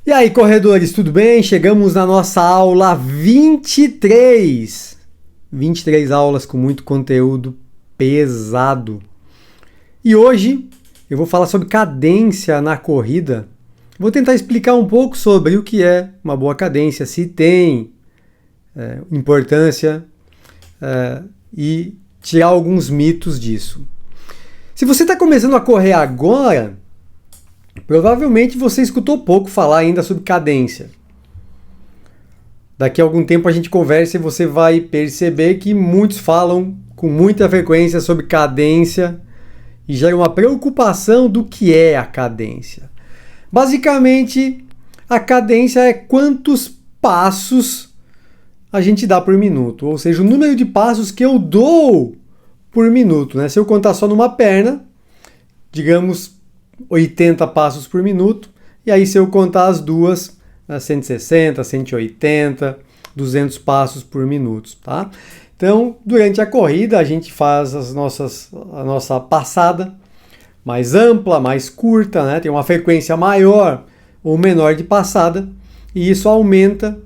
E aí, corredores, tudo bem? Chegamos na nossa aula 23. 23 aulas com muito conteúdo pesado. E hoje eu vou falar sobre cadência na corrida. Vou tentar explicar um pouco sobre o que é uma boa cadência, se tem importância e tirar alguns mitos disso. Se você está começando a correr agora, provavelmente você escutou pouco falar ainda sobre cadência. Daqui a algum tempo a gente conversa e você vai perceber que muitos falam com muita frequência sobre cadência e gera uma preocupação do que é a cadência. Basicamente, a cadência é quantos passos a gente dá por minuto, ou seja, o número de passos que eu dou por minuto, né? Se eu contar só numa perna, digamos 80 passos por minuto, e aí se eu contar as duas, 160, 180, 200 passos por minuto, tá? Então, durante a corrida, a gente faz a nossa passada mais ampla, mais curta, né? Tem uma frequência maior ou menor de passada, e isso aumenta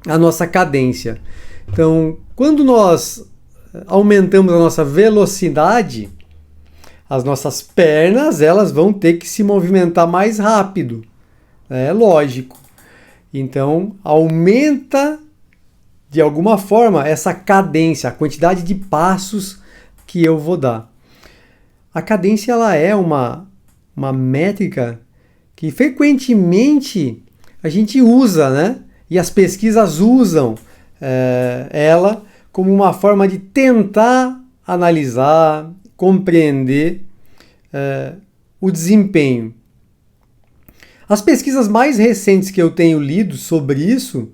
a nossa cadência. Então, quando nós aumentamos a nossa velocidade, as nossas pernas elas vão ter que se movimentar mais rápido. É lógico. Então, aumenta de alguma forma essa cadência, a quantidade de passos que eu vou dar. A cadência ela é uma métrica que frequentemente a gente usa, né? E as pesquisas usam ela como uma forma de tentar analisar, compreender o desempenho. As pesquisas mais recentes que eu tenho lido sobre isso,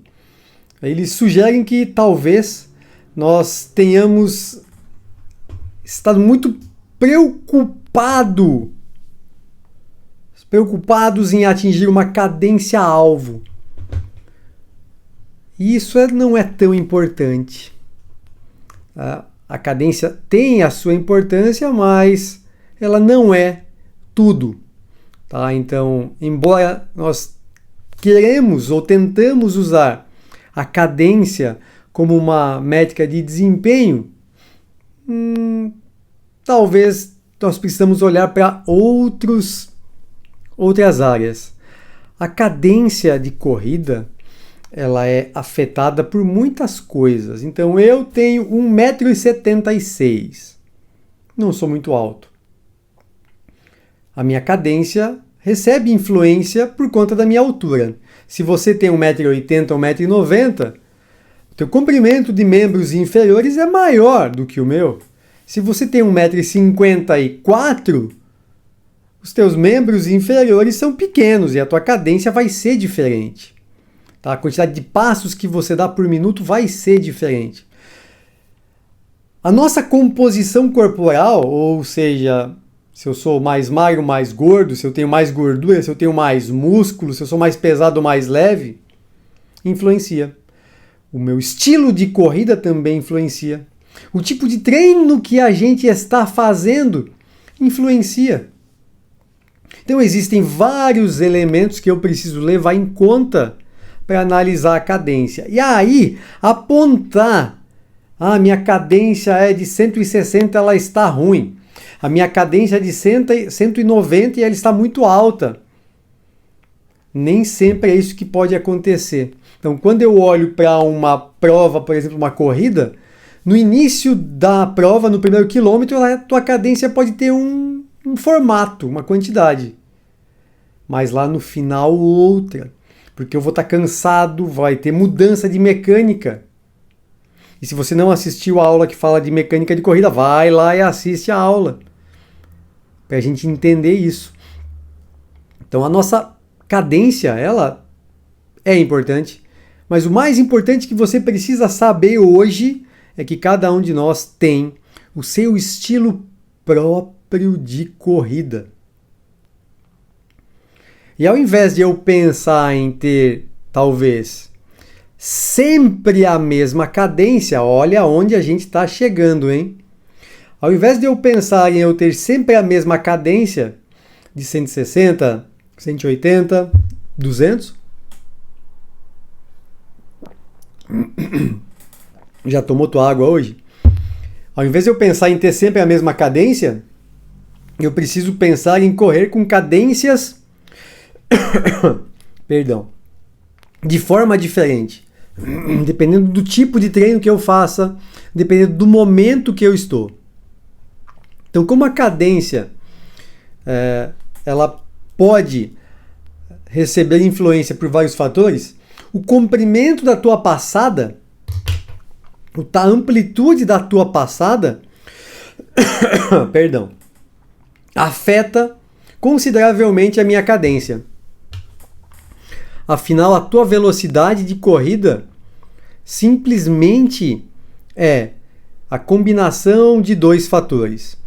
eles sugerem que talvez nós tenhamos estado muito preocupados em atingir uma cadência-alvo. E isso não é tão importante. A cadência tem a sua importância, mas ela não é tudo. Tá? Então, embora nós queremos ou tentamos usar a cadência como uma métrica de desempenho, talvez nós precisamos olhar para outras áreas. A cadência de corrida ela é afetada por muitas coisas. Então, eu tenho 1,76 m. Não sou muito alto. A minha cadência recebe influência por conta da minha altura. Se você tem 1,80 m ou 1,90 m, o teu comprimento de membros inferiores é maior do que o meu. Se você tem 1,54 m, os teus membros inferiores são pequenos e a tua cadência vai ser diferente. Tá? A quantidade de passos que você dá por minuto vai ser diferente. A nossa composição corporal, ou seja, se eu sou mais magro, mais gordo, se eu tenho mais gordura, se eu tenho mais músculo, se eu sou mais pesado ou mais leve, influencia. O meu estilo de corrida também influencia. O tipo de treino que a gente está fazendo influencia. Então existem vários elementos que eu preciso levar em conta para analisar a cadência. E aí, apontar, minha cadência é de 160, ela está ruim. A minha cadência é de 190 e ela está muito alta. Nem sempre é isso que pode acontecer. Então, quando eu olho para uma prova, por exemplo, uma corrida, no início da prova, no primeiro quilômetro, a tua cadência pode ter um formato, uma quantidade. Mas lá no final, outra. Porque eu vou estar cansado, vai ter mudança de mecânica. E se você não assistiu a aula que fala de mecânica de corrida, vai lá e assiste a aula. Para a gente entender isso. Então a nossa cadência, ela é importante. Mas o mais importante que você precisa saber hoje é que cada um de nós tem o seu estilo próprio de corrida. E ao invés de eu pensar em ter, talvez, sempre a mesma cadência, olha onde a gente está chegando, hein? Ao invés de eu pensar em eu ter sempre a mesma cadência, de 160, 180, 200? Já tomou tua água hoje? Ao invés de eu pensar em ter sempre a mesma cadência, eu preciso pensar em correr com cadências perdão, de forma diferente. Dependendo do tipo de treino que eu faça, dependendo do momento que eu estou. Então, como a cadência ela pode receber influência por vários fatores, o comprimento da tua passada, a amplitude da tua passada, perdão, afeta consideravelmente a minha cadência. Afinal, a tua velocidade de corrida simplesmente é a combinação de dois fatores.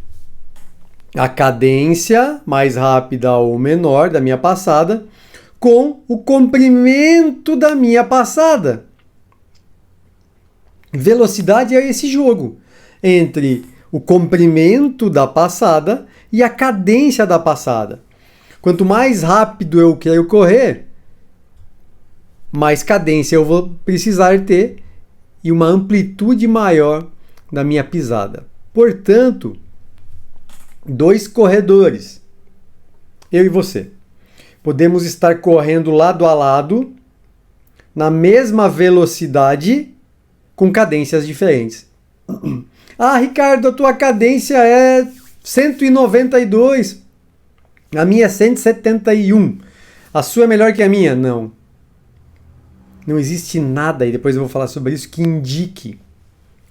A cadência mais rápida ou menor da minha passada com o comprimento da minha passada. Velocidade é esse jogo entre o comprimento da passada e a cadência da passada. Quanto mais rápido eu quero correr, mais cadência eu vou precisar ter e uma amplitude maior da minha pisada. Portanto, dois corredores, eu e você, podemos estar correndo lado a lado, na mesma velocidade, com cadências diferentes. Ah, Ricardo, a tua cadência é 192, a minha é 171. A sua é melhor que a minha? Não. Não existe nada, e depois eu vou falar sobre isso, que indique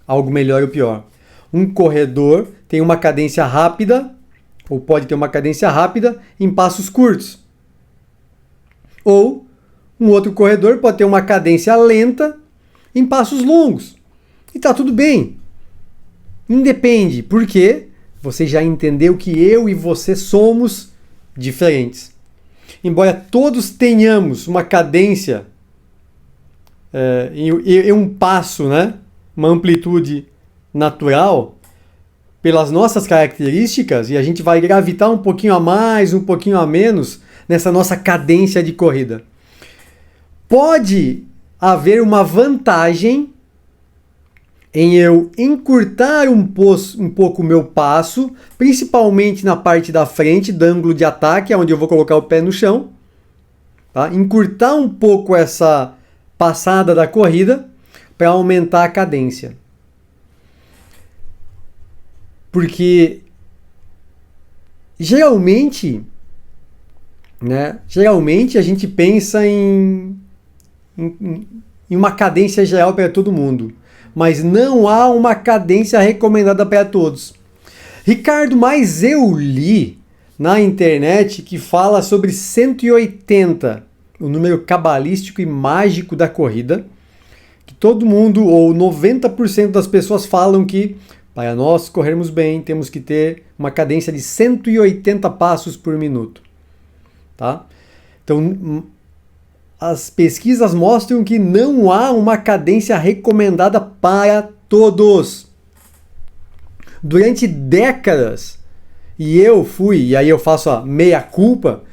algo melhor ou pior. Um corredor tem uma cadência rápida, ou pode ter uma cadência rápida em passos curtos. Ou um outro corredor pode ter uma cadência lenta em passos longos. E tá tudo bem. Independe, porque você já entendeu que eu e você somos diferentes. Embora todos tenhamos uma cadência e um passo, né? Uma amplitude natural, pelas nossas características, e a gente vai gravitar um pouquinho a mais, um pouquinho a menos nessa nossa cadência de corrida. Pode haver uma vantagem em eu encurtar um pouco o meu passo, principalmente na parte da frente, do ângulo de ataque, onde eu vou colocar o pé no chão, tá? Encurtar um pouco essa passada da corrida para aumentar a cadência. Porque geralmente a gente pensa em uma cadência geral para todo mundo, mas não há uma cadência recomendada para todos. Ricardo, mas eu li na internet que fala sobre 180, o número cabalístico e mágico da corrida, que todo mundo, ou 90% das pessoas falam que para nós corrermos bem, temos que ter uma cadência de 180 passos por minuto. Tá? Então, as pesquisas mostram que não há uma cadência recomendada para todos. Durante décadas, e aí eu faço a meia-culpa,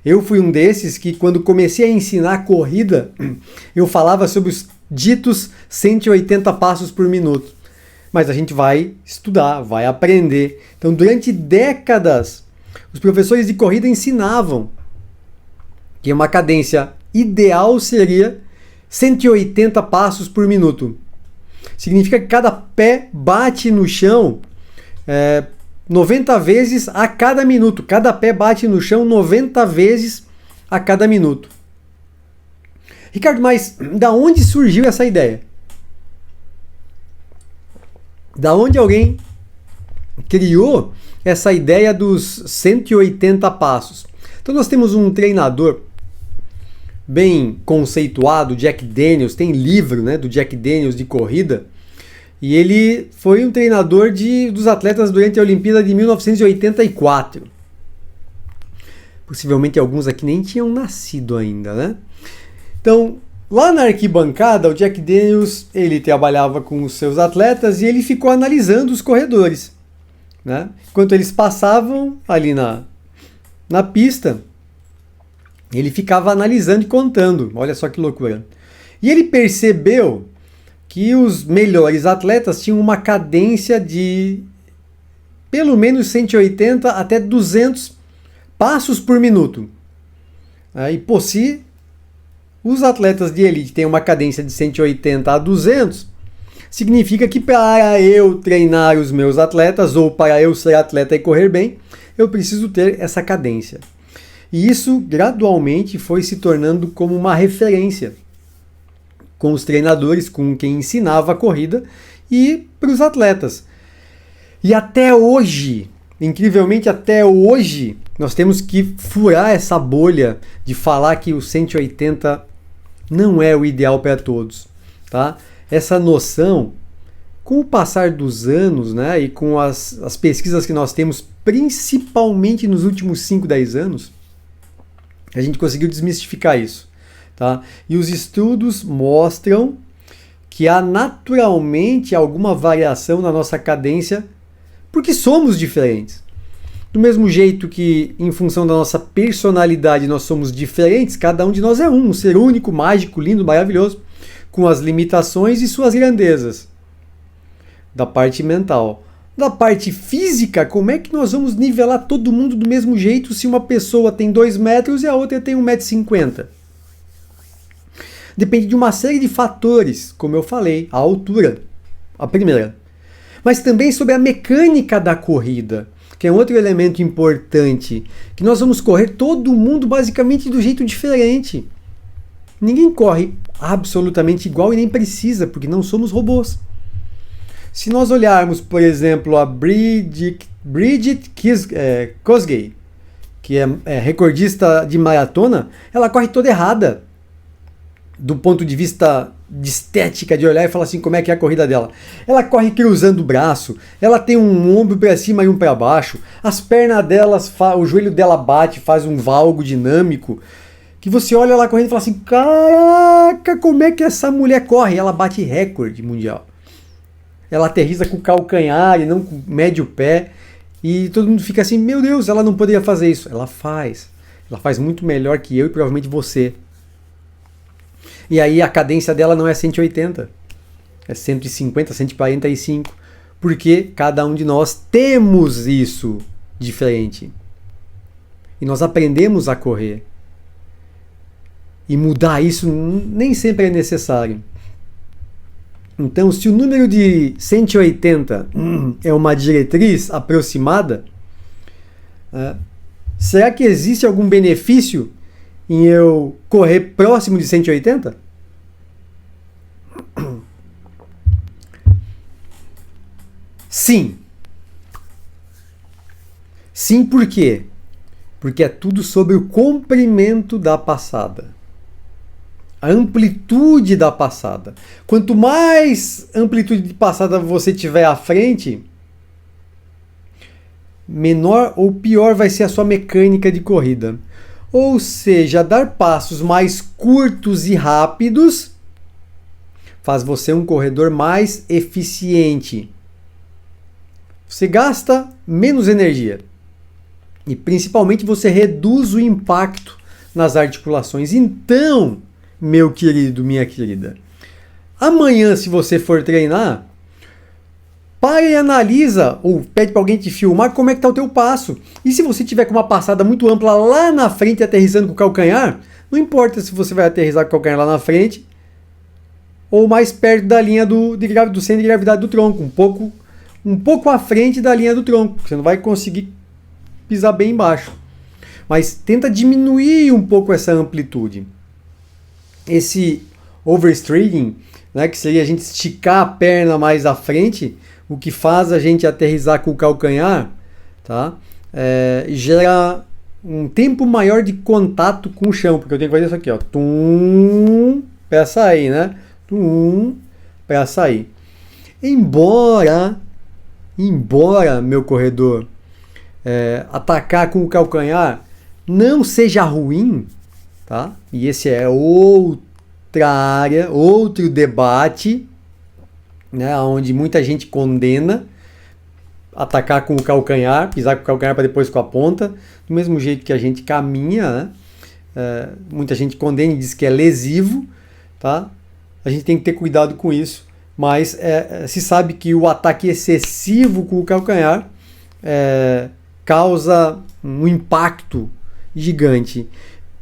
eu fui um desses que, quando comecei a ensinar corrida, eu falava sobre os ditos 180 passos por minuto. Mas a gente vai estudar, vai aprender. Então, durante décadas, os professores de corrida ensinavam que uma cadência ideal seria 180 passos por minuto. Significa que cada pé bate no chão 90 vezes a cada minuto. Cada pé bate no chão 90 vezes a cada minuto. Ricardo, mas da onde surgiu essa ideia? Da onde alguém criou essa ideia dos 180 passos? Então nós temos um treinador bem conceituado, Jack Daniels, tem livro, né, do Jack Daniels de corrida, e ele foi um treinador dos atletas durante a Olimpíada de 1984. Possivelmente alguns aqui nem tinham nascido ainda, né? Então, lá na arquibancada, o Jack Daniels, ele trabalhava com os seus atletas e ele ficou analisando os corredores, né? Enquanto eles passavam ali na pista, Ele ficava analisando e contando, olha só que loucura. E ele percebeu que os melhores atletas tinham uma cadência de pelo menos 180 até 200 passos por minuto. E por si, os atletas de elite têm uma cadência de 180 a 200, significa que para eu treinar os meus atletas ou para eu ser atleta e correr bem, eu preciso ter essa cadência. E isso gradualmente foi se tornando como uma referência com os treinadores, com quem ensinava a corrida e para os atletas. E até hoje, incrivelmente até hoje, nós temos que furar essa bolha de falar que o 180 não é o ideal para todos, tá? Essa noção, com o passar dos anos, né, e com as pesquisas que nós temos, principalmente nos últimos 5, 10 anos, a gente conseguiu desmistificar isso, tá? E os estudos mostram que há naturalmente alguma variação na nossa cadência, porque somos diferentes. Do mesmo jeito que, em função da nossa personalidade, nós somos diferentes, cada um de nós é um ser único, mágico, lindo, maravilhoso, com as limitações e suas grandezas. Da parte mental. Da parte física, como é que nós vamos nivelar todo mundo do mesmo jeito se uma pessoa tem 2 metros e a outra tem 1,50 m? Depende de uma série de fatores, como eu falei, a altura, a primeira. Mas também sobre a mecânica da corrida, que é um outro elemento importante, que nós vamos correr todo mundo basicamente do jeito diferente. Ninguém corre absolutamente igual e nem precisa, porque não somos robôs. Se nós olharmos, por exemplo, a Bridget Kosgei, que é recordista de maratona, ela corre toda errada, do ponto de vista de estética, de olhar e falar assim, como é que é a corrida dela. Ela corre cruzando o braço, ela tem um ombro para cima e um para baixo, as pernas delas, o joelho dela bate, faz um valgo dinâmico, que você olha ela correndo e fala assim, caraca, como é que essa mulher corre? Ela bate recorde mundial. Ela aterriza com o calcanhar e não com o médio pé, e todo mundo fica assim, meu Deus, ela não poderia fazer isso. Ela faz muito melhor que eu e provavelmente você. E aí a cadência dela não é 180, é 150, 145, porque cada um de nós temos isso diferente. E nós aprendemos a correr. E mudar isso nem sempre é necessário. Então, se o número de 180 é uma diretriz aproximada, será que existe algum benefício em eu correr próximo de 180? Sim. Sim, por quê? Porque é tudo sobre o comprimento da passada. A amplitude da passada. Quanto mais amplitude de passada você tiver à frente, menor ou pior vai ser a sua mecânica de corrida. Ou seja, dar passos mais curtos e rápidos faz você um corredor mais eficiente. Você gasta menos energia. E principalmente você reduz o impacto nas articulações. Então, meu querido, minha querida, amanhã, se você for treinar, pare e analisa, ou pede para alguém te filmar como é que está o teu passo. E se você tiver com uma passada muito ampla lá na frente, aterrissando com o calcanhar, não importa se você vai aterrissar com o calcanhar lá na frente, ou mais perto da linha do centro de gravidade do tronco, um pouco à frente da linha do tronco, você não vai conseguir pisar bem embaixo. Mas tenta diminuir um pouco essa amplitude. Esse overstriding, né, que seria a gente esticar a perna mais à frente, o que faz a gente aterrissar com o calcanhar, tá? Gera um tempo maior de contato com o chão, porque eu tenho que fazer isso aqui, ó, tum, para sair, né? Tum, para sair. Embora, meu corredor, atacar com o calcanhar não seja ruim, tá? E esse é outra área, outro debate, né, onde muita gente condena atacar com o calcanhar, pisar com o calcanhar para depois com a ponta, do mesmo jeito que a gente caminha, né? muita gente condena e diz que é lesivo, tá? A gente tem que ter cuidado com isso, mas se sabe que o ataque excessivo com o calcanhar causa um impacto gigante.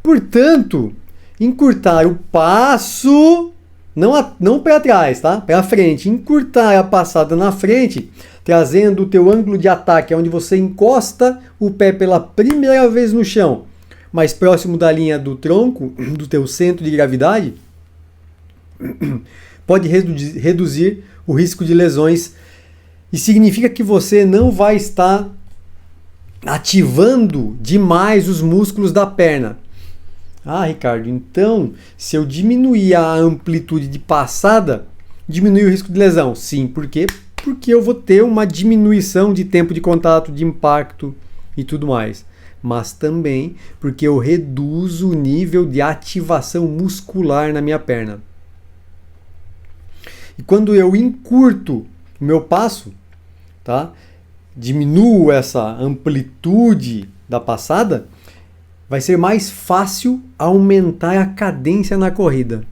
Portanto, encurtar o passo, não para trás, tá? Para frente, encurtar a passada na frente, trazendo o teu ângulo de ataque, onde você encosta o pé pela primeira vez no chão, mais próximo da linha do tronco, do teu centro de gravidade, pode reduzir o risco de lesões e significa que você não vai estar ativando demais os músculos da perna. Ah, Ricardo, então se eu diminuir a amplitude de passada, diminui o risco de lesão. Sim, por quê? Porque eu vou ter uma diminuição de tempo de contato, de impacto e tudo mais. Mas também porque eu reduzo o nível de ativação muscular na minha perna. E quando eu encurto o meu passo, tá? Diminuo essa amplitude da passada, vai ser mais fácil aumentar a cadência na corrida.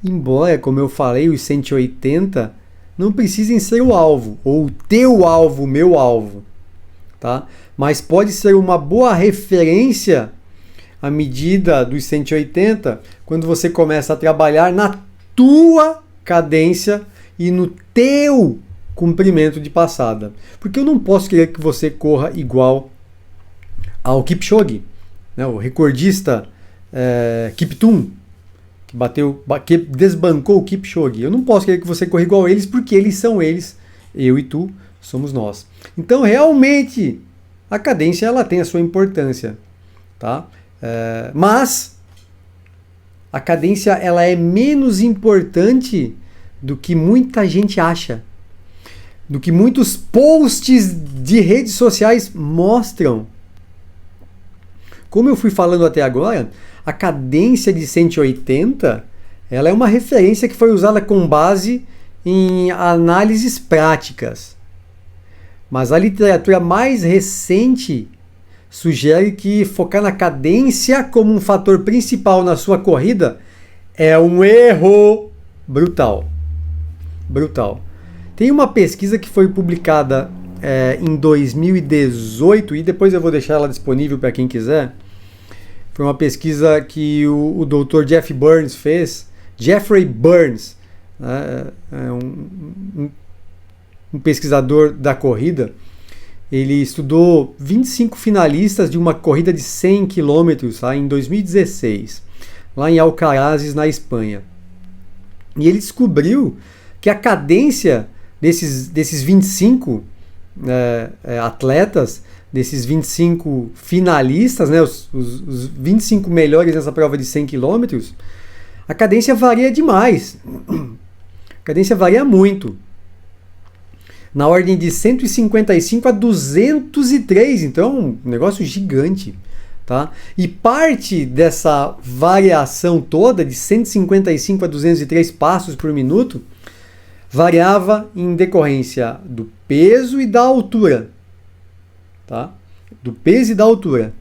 Embora, como eu falei, os 180 não precisem ser o alvo, ou o teu alvo, o meu alvo, tá? Mas pode ser uma boa referência à medida dos 180 quando você começa a trabalhar na tua cadência e no teu comprimento de passada. Porque eu não posso querer que você corra igual ao Kipchoge, né, o recordista Kiptum, que desbancou o Kipchoge. Eu não posso querer que você corra igual a eles, porque eles são eles, eu e tu somos nós. Então, realmente, a cadência ela tem a sua importância, tá? Mas a cadência ela é menos importante do que muita gente acha, do que muitos posts de redes sociais mostram. Como eu fui falando até agora, a cadência de 180 ela é uma referência que foi usada com base em análises práticas. Mas a literatura mais recente sugere que focar na cadência como um fator principal na sua corrida é um erro brutal. Brutal. Tem uma pesquisa que foi publicada em 2018 e depois eu vou deixar ela disponível para quem quiser. Foi uma pesquisa que o Dr. Jeff Burns fez. Jeffrey Burns, um pesquisador da corrida. Ele estudou 25 finalistas de uma corrida de 100 km em 2016, lá em Alcarazes, na Espanha. E ele descobriu que a cadência desses 25 atletas, desses 25 finalistas, né, os 25 melhores nessa prova de 100 km, a cadência varia demais. A cadência varia muito. Na ordem de 155 a 203, então um negócio gigante. Tá? E parte dessa variação toda, de 155 a 203 passos por minuto, variava em decorrência do peso e da altura. Tá? Do peso e da altura.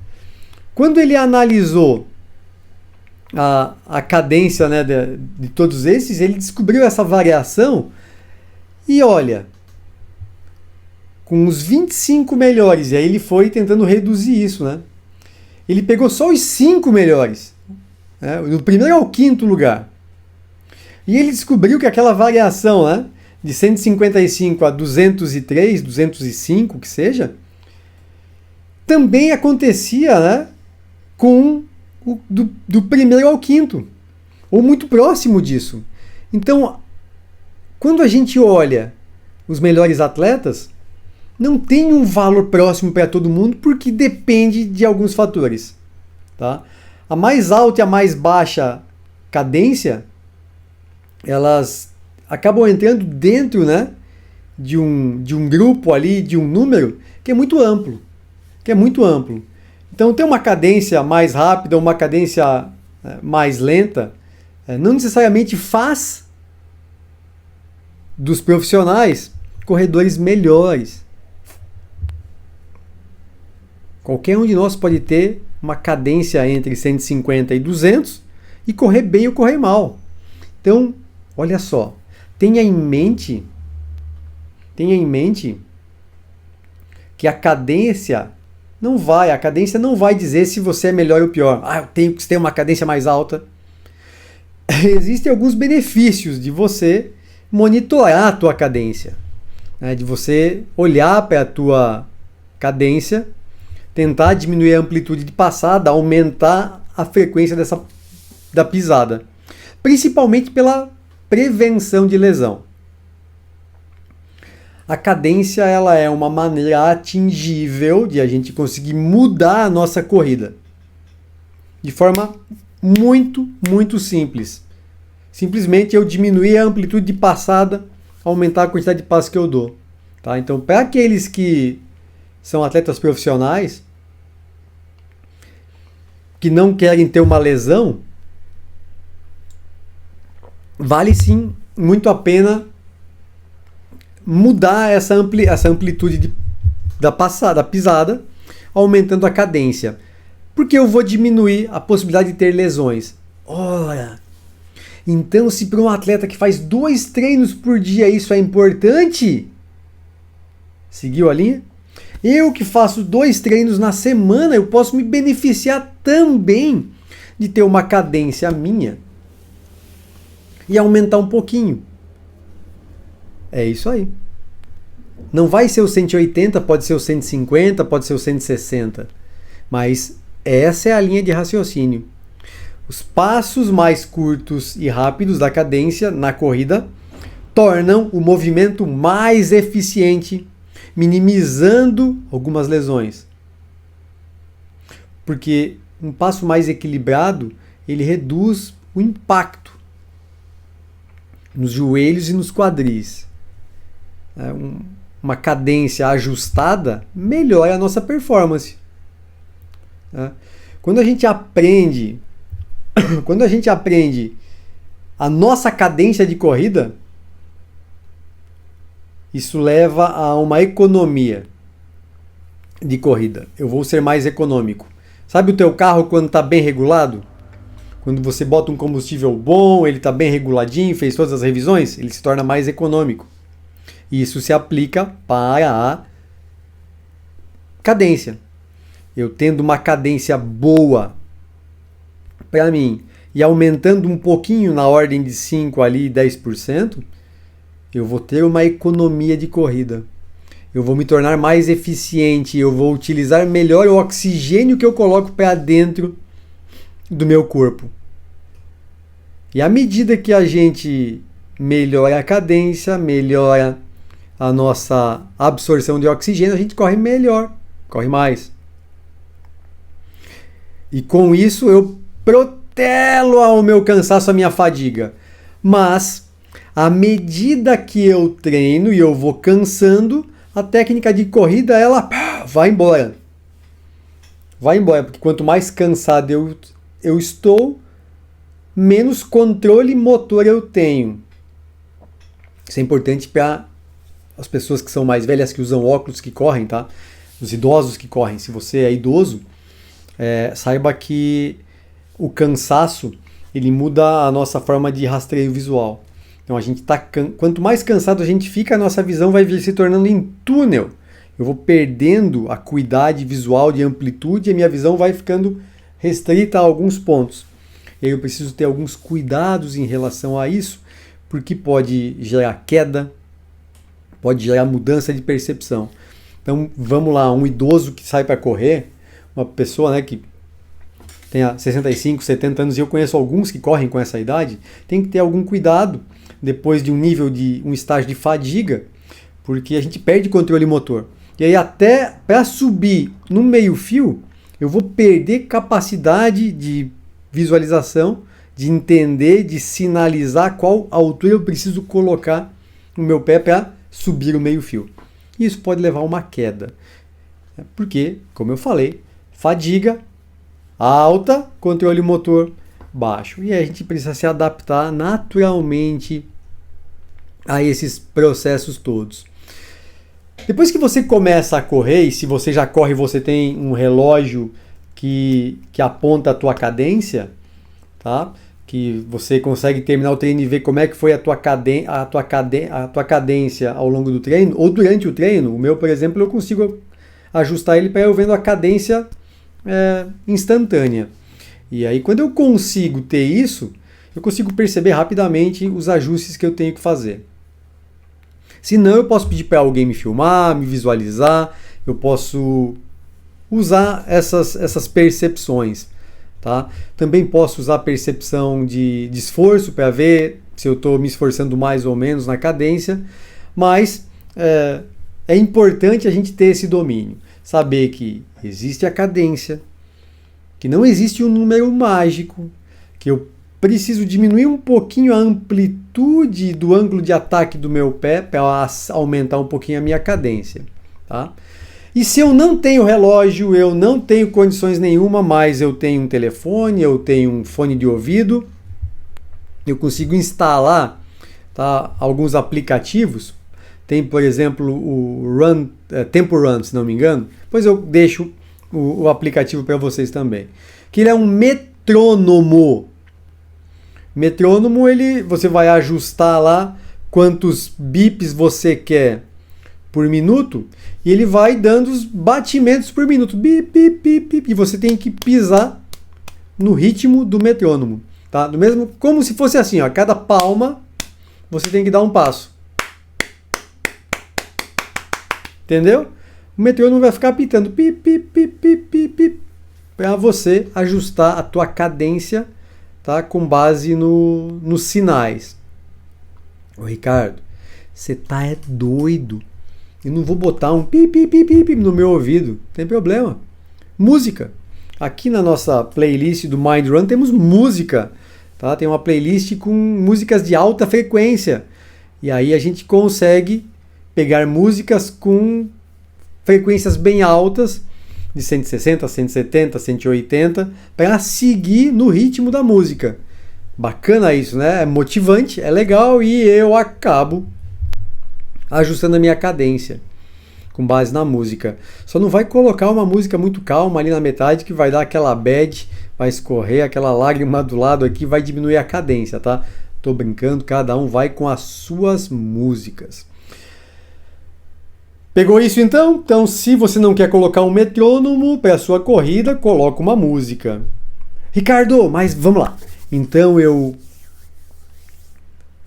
Quando ele analisou a cadência, né, de todos esses, ele descobriu essa variação e olha, com os 25 melhores, e aí ele foi tentando reduzir isso, né? Ele pegou só os 5 melhores, né, do primeiro ao quinto lugar. E ele descobriu que aquela variação, né, de 155 a 203, 205, que seja, também acontecia, né, com do primeiro ao quinto, ou muito próximo disso. Então, quando a gente olha os melhores atletas, não tem um valor próximo para todo mundo, porque depende de alguns fatores. Tá? A mais alta e a mais baixa cadência, elas acabam entrando dentro, né, de um grupo ali, de um número, que é muito amplo. Então, ter uma cadência mais rápida, uma cadência mais lenta, não necessariamente faz dos profissionais corredores melhores. Qualquer um de nós pode ter uma cadência entre 150 e 200 e correr bem ou correr mal. Então, olha só, tenha em mente que a cadência não vai dizer se você é melhor ou pior. Eu tenho que ter uma cadência mais alta. Existem alguns benefícios de você monitorar a tua cadência, né? De você olhar para a tua cadência, tentar diminuir a amplitude de passada, aumentar a frequência da pisada, principalmente pela prevenção de lesão. A cadência ela é uma maneira atingível de a gente conseguir mudar a nossa corrida de forma muito, muito simples. Simplesmente eu diminuir a amplitude de passada, aumentar a quantidade de passos que eu dou. Tá? Então, para aqueles que são atletas profissionais, que não querem ter uma lesão, vale sim muito a pena mudar essa amplitude da pisada, aumentando a cadência. Porque eu vou diminuir a possibilidade de ter lesões. Ora, então se para um atleta que faz 2 treinos por dia isso é importante, seguiu a linha? Eu que faço 2 treinos na semana, eu posso me beneficiar também de ter uma cadência minha e aumentar um pouquinho. É isso aí. Não vai ser o 180, pode ser o 150, pode ser o 160. Mas essa é a linha de raciocínio. Os passos mais curtos e rápidos da cadência na corrida tornam o movimento mais eficiente, minimizando algumas lesões. Porque um passo mais equilibrado, ele reduz o impacto nos joelhos e nos quadris. Uma cadência ajustada melhora a nossa performance. Quando a gente aprende a nossa cadência de corrida, isso leva a uma economia de corrida. Eu vou ser mais econômico. Sabe o teu carro quando está bem regulado? Quando você bota um combustível bom, ele está bem reguladinho, fez todas as revisões, ele se torna mais econômico. E isso se aplica para a cadência. Eu tendo uma cadência boa para mim e aumentando um pouquinho na ordem de 5 ali, 10%, eu vou ter uma economia de corrida. Eu vou me tornar mais eficiente, eu vou utilizar melhor o oxigênio que eu coloco para dentro do meu corpo. E à medida que a gente melhora a cadência, melhora a nossa absorção de oxigênio, a gente corre melhor, corre mais. E com isso eu protelo ao meu cansaço, a minha fadiga. Mas, à medida que eu treino e eu vou cansando, a técnica de corrida, ela vai embora. Vai embora, porque quanto mais cansado eu estou, menos controle motor eu tenho. Isso é importante para as pessoas que são mais velhas, que usam óculos, que correm, tá? Os idosos que correm. Se você é idoso, saiba que o cansaço, ele muda a nossa forma de rastreio visual. Então quanto mais cansado a gente fica, a nossa visão vai se tornando em túnel. Eu vou perdendo a acuidade visual de amplitude e a minha visão vai ficando restrita a alguns pontos. E aí eu preciso ter alguns cuidados em relação a isso, porque pode gerar queda, pode gerar mudança de percepção. Então vamos lá, um idoso que sai para correr, uma pessoa, né, que tenha 65, 70 anos, e eu conheço alguns que correm com essa idade, tem que ter algum cuidado depois de um estágio de fadiga, porque a gente perde controle motor. E aí até para subir no meio fio, eu vou perder capacidade de visualização, de entender, de sinalizar qual altura eu preciso colocar no meu pé para subir o meio fio. Isso pode levar a uma queda. Porque, como eu falei, fadiga alta, controle motor baixo. E a gente precisa se adaptar naturalmente a esses processos todos. Depois que você começa a correr, e se você já corre, você tem um relógio que aponta a tua cadência, tá? Que você consegue terminar o treino e ver como é que foi a tua cadência ao longo do treino, ou durante o treino. O meu, por exemplo, eu consigo ajustar ele para eu vendo a cadência instantânea. E aí, quando eu consigo ter isso, eu consigo perceber rapidamente os ajustes que eu tenho que fazer. Se não, eu posso pedir para alguém me filmar, me visualizar, eu posso usar essas percepções. Tá? Também posso usar a percepção de esforço para ver se eu estou me esforçando mais ou menos na cadência, mas é importante a gente ter esse domínio, saber que existe a cadência, que não existe um número mágico, que eu preciso diminuir um pouquinho a amplitude do ângulo de ataque do meu pé para aumentar um pouquinho a minha cadência. Tá? E se eu não tenho relógio, eu não tenho condições nenhuma, mas eu tenho um telefone, eu tenho um fone de ouvido, eu consigo instalar, tá, alguns aplicativos. Tem, por exemplo, o Tempo Run, se não me engano. Depois eu deixo o aplicativo para vocês também. Que ele é um metrônomo. Metrônomo, você vai ajustar lá quantos bips você quer por minuto, e ele vai dando os batimentos por minuto. Bip, bip, bip, bip, e você tem que pisar no ritmo do metrônomo. Tá? Do mesmo, como se fosse assim, ó, cada palma você tem que dar um passo. Entendeu? O metrônomo vai ficar apitando pip, pip, pip, pip, pip, pip, para você ajustar a tua cadência, tá? Com base nos sinais. Ô Ricardo, você tá doido. Eu não vou botar um pip, pip, pip, pip no meu ouvido. Não tem problema. Música. Aqui na nossa playlist do Mind Run temos música. Tá? Tem uma playlist com músicas de alta frequência. E aí a gente consegue pegar músicas com frequências bem altas, de 160, 170, 180, para seguir no ritmo da música. Bacana isso, né? É motivante, é legal, e eu acabo ajustando a minha cadência com base na música. Só não vai colocar uma música muito calma ali na metade, que vai dar aquela bad, vai escorrer aquela lágrima do lado aqui, vai diminuir a cadência, tá? Tô brincando, cada um vai com as suas músicas. Pegou isso então? Então, se você não quer colocar um metrônomo para a sua corrida, coloca uma música. Ricardo, mas vamos lá. Então eu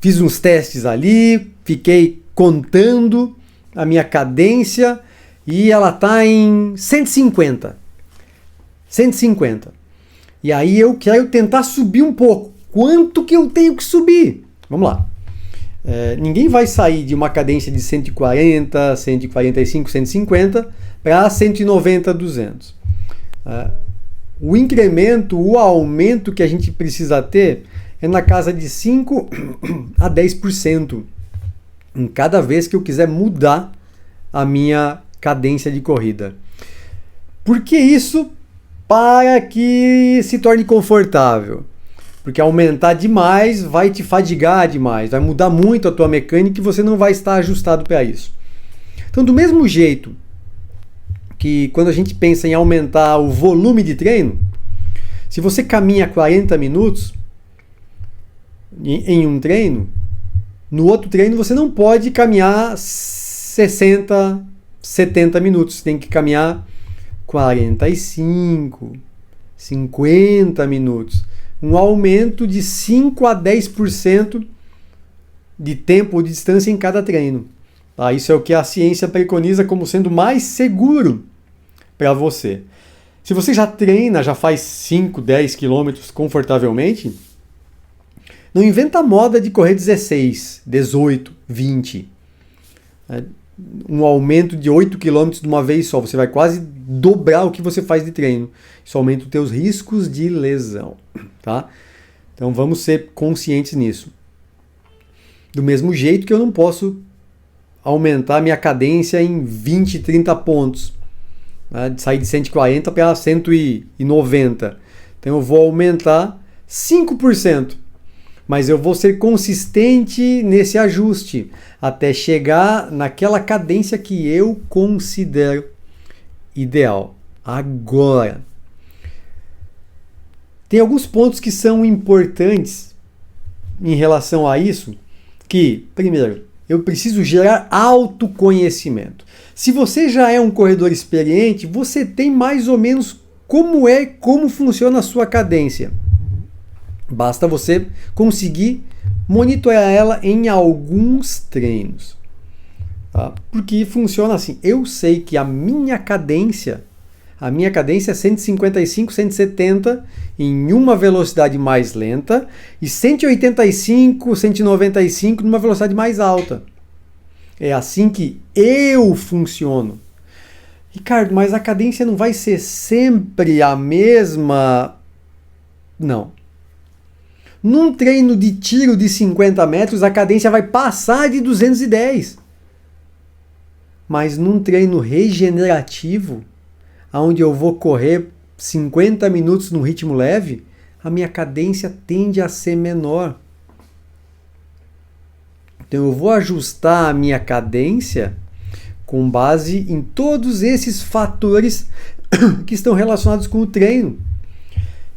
fiz uns testes ali, fiquei contando a minha cadência e ela está em 150. 150. E aí eu quero tentar subir um pouco. Quanto que eu tenho que subir? Vamos lá. Ninguém vai sair de uma cadência de 140, 145, 150 para 190, 200. O incremento, o aumento que a gente precisa ter é na casa de 5 a 10% em cada vez que eu quiser mudar a minha cadência de corrida. Por que isso? Para que se torne confortável. Porque aumentar demais vai te fadigar demais, vai mudar muito a tua mecânica e você não vai estar ajustado para isso. Então, do mesmo jeito que quando a gente pensa em aumentar o volume de treino, se você caminha 40 minutos em um treino, no outro treino você não pode caminhar 60, 70 minutos, você tem que caminhar 45, 50 minutos. Um aumento de 5 a 10% de tempo ou de distância em cada treino. Tá? Isso é o que a ciência preconiza como sendo mais seguro para você. Se você já treina, já faz 5, 10 quilômetros confortavelmente, não inventa a moda de correr 16, 18, 20. Um aumento de 8 km de uma vez só. Você vai quase dobrar o que você faz de treino. Isso aumenta os teus riscos de lesão. Tá? Então vamos ser conscientes nisso. Do mesmo jeito que eu não posso aumentar minha cadência em 20, 30 pontos. Né? Sair de 140 para 190. Então eu vou aumentar 5%. mas eu vou ser consistente nesse ajuste até chegar naquela cadência que eu considero ideal. Agora, tem alguns pontos que são importantes em relação a isso, que, primeiro, eu preciso gerar autoconhecimento. Se você já é um corredor experiente, você tem mais ou menos como funciona a sua cadência. Basta você conseguir monitorar ela em alguns treinos. Tá? Porque funciona assim. Eu sei que a minha cadência é 155, 170 em uma velocidade mais lenta e 185, 195 numa velocidade mais alta. É assim que eu funciono. Ricardo, mas a cadência não vai ser sempre a mesma? Não. Num treino de tiro de 50 metros, a cadência vai passar de 210. Mas num treino regenerativo, onde eu vou correr 50 minutos no ritmo leve, a minha cadência tende a ser menor. Então eu vou ajustar a minha cadência com base em todos esses fatores que estão relacionados com o treino.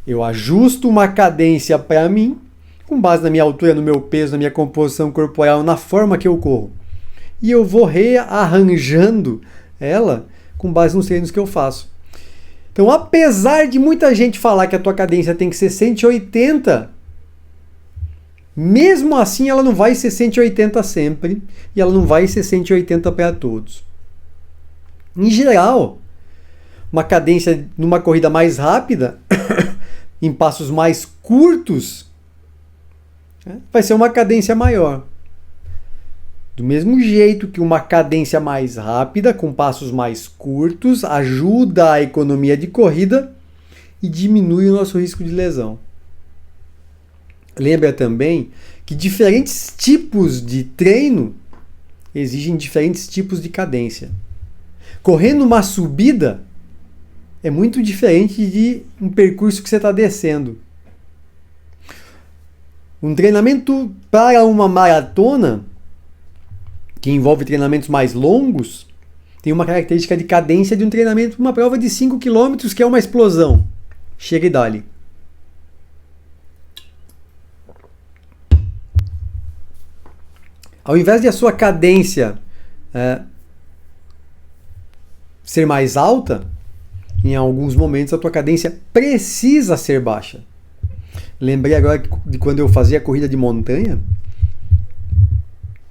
Eu ajusto uma cadência para mim, com base na minha altura, no meu peso, na minha composição corporal, na forma que eu corro. E eu vou rearranjando ela com base nos treinos que eu faço. Então, apesar de muita gente falar que a tua cadência tem que ser 180, mesmo assim ela não vai ser 180 sempre e ela não vai ser 180 para todos. Em geral, uma cadência numa corrida mais rápida, em passos mais curtos, vai ser uma cadência maior. Do mesmo jeito que uma cadência mais rápida, com passos mais curtos, ajuda a economia de corrida e diminui o nosso risco de lesão. Lembra também que diferentes tipos de treino exigem diferentes tipos de cadência. Correndo uma subida é muito diferente de um percurso que você está descendo. Um treinamento para uma maratona, que envolve treinamentos mais longos, tem uma característica de cadência de um treinamento para uma prova de 5 km, que é uma explosão. Chega e dá-lhe. Ao invés de a sua cadência ser mais alta, em alguns momentos a tua cadência precisa ser baixa. Lembrei agora de quando eu fazia a corrida de montanha.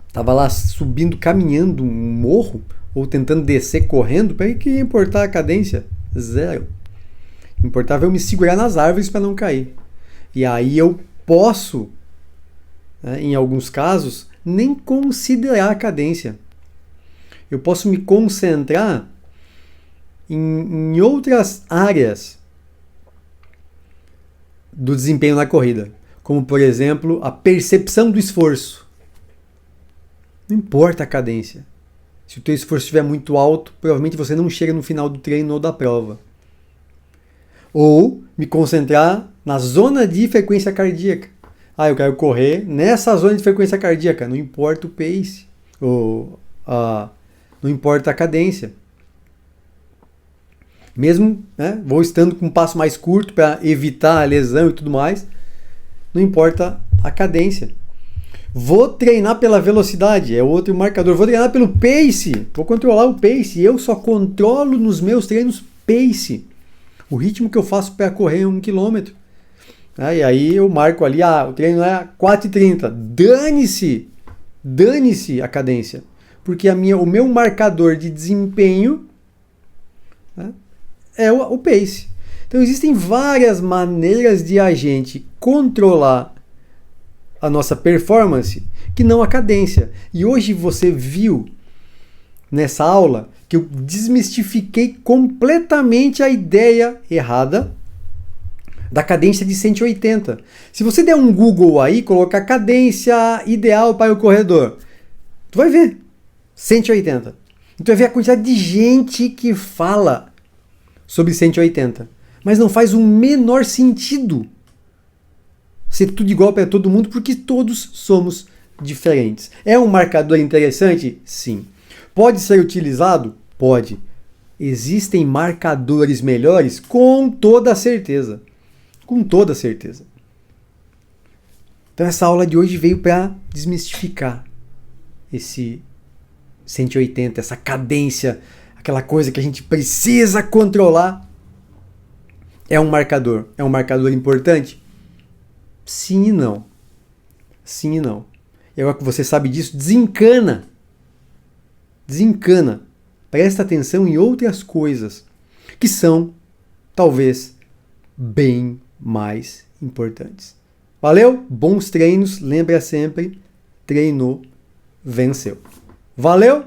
Estava lá subindo, caminhando um morro, ou tentando descer correndo, para que ia importar a cadência? Zero. Importava eu me segurar nas árvores para não cair. E aí eu posso, em alguns casos, nem considerar a cadência. Eu posso me concentrar em outras áreas do desempenho na corrida, como, por exemplo, a percepção do esforço. Não importa a cadência. Se o teu esforço estiver muito alto, provavelmente você não chega no final do treino ou da prova. Ou me concentrar na zona de frequência cardíaca. Eu quero correr nessa zona de frequência cardíaca. Não importa o pace. Não importa a cadência. Mesmo vou estando com um passo mais curto para evitar a lesão e tudo mais, não importa a cadência. Vou treinar pela velocidade, é outro marcador. Vou treinar pelo pace, vou controlar o pace. Eu só controlo nos meus treinos pace, o ritmo que eu faço para correr 1 km. E aí eu marco ali, o treino é 4h30. Dane-se a cadência, porque o meu marcador de desempenho é o pace. Então existem várias maneiras de a gente controlar a nossa performance que não a cadência. E hoje você viu nessa aula que eu desmistifiquei completamente a ideia errada da cadência de 180. Se você der um Google aí, colocar cadência ideal para o corredor, tu vai ver 180. E tu vai ver a quantidade de gente que fala sobre 180. Mas não faz o menor sentido. ser tudo igual para todo mundo, porque todos somos diferentes. É um marcador interessante? Sim. Pode ser utilizado? Pode. Existem marcadores melhores? Com toda certeza. Com toda certeza. Então essa aula de hoje veio para desmistificar esse 180, essa cadência, aquela coisa que a gente precisa controlar. É um marcador importante? Sim e não. Sim e não. E agora que você sabe disso, desencana. Desencana. Presta atenção em outras coisas que são, talvez, bem mais importantes. Valeu? Bons treinos. Lembra sempre, treinou, venceu. Valeu!